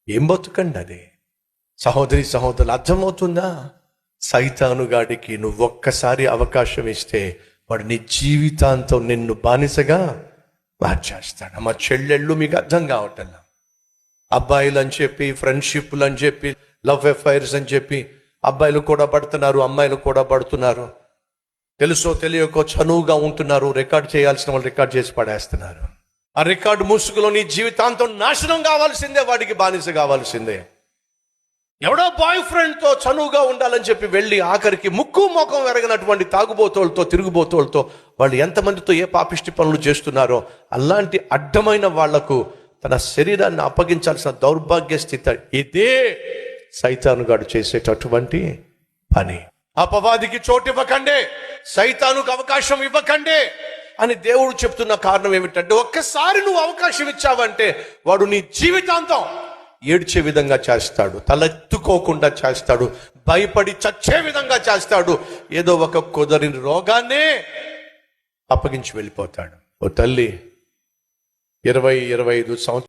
ఏం బతుకండి అది? సహోదరి సహోదరులు, అర్థమవుతుందా? సైతానుగాడికి నువ్వు ఒక్కసారి అవకాశం ఇస్తే వాడు నీ జీవితాంతం నిన్ను బానిసగా మార్చేస్తాడు. మా చెల్లెళ్ళు మీకు అర్థం కావటల్లా. అబ్బాయిలు అని చెప్పి, ఫ్రెండ్షిప్లు అని చెప్పి, లవ్ అఫైర్స్ అని చెప్పి అబ్బాయిలు కూడా పడుతున్నారు, అమ్మాయిలు కూడా పడుతున్నారు. తెలుసో తెలియకో చనువుగా ఉంటున్నారు. రికార్డ్ చేయాల్సిన వాళ్ళు రికార్డ్ చేసి పడేస్తున్నారు. ఆ రికార్డు ముసుగులో నీ జీవితాంతం నాశనం కావాల్సిందే, వాడికి బానిస కావాల్సిందే. ఎవడో బాయ్ ఫ్రెండ్తో చనువుగా ఉండాలని చెప్పి వెళ్ళి ఆఖరికి ముక్కు ముఖం ఎరగనటువంటి తాగుబోతోళ్ళతో, తిరుగుబోతోళ్ళతో వాళ్ళు ఎంతమందితో ఏ పాపిష్టి పనులు చేస్తున్నారో అలాంటి అడ్డమైన వాళ్లకు తన శరీరాన్ని అప్పగించాల్సిన దౌర్భాగ్య స్థితి. ఇదే సైతానుగాడు చేసేటటువంటి పని. అపవాదికి చోటు ఇవ్వకండి, సైతానుకు అవకాశం ఇవ్వకండి అని దేవుడు చెప్తున్న కారణం ఏమిటంటే, ఒక్కసారి నువ్వు అవకాశం ఇచ్చావంటే వాడు నీ జీవితాంతం ఏడ్చే విధంగా చేస్తాడు, తలెత్తుకోకుండా చేస్తాడు, భయపడి చచ్చే విధంగా చేస్తాడు, ఏదో ఒక కుదరని రోగాన్నే అప్పగించి వెళ్ళిపోతాడు. ఓ తల్లి 20-25 సంవత్సరాలు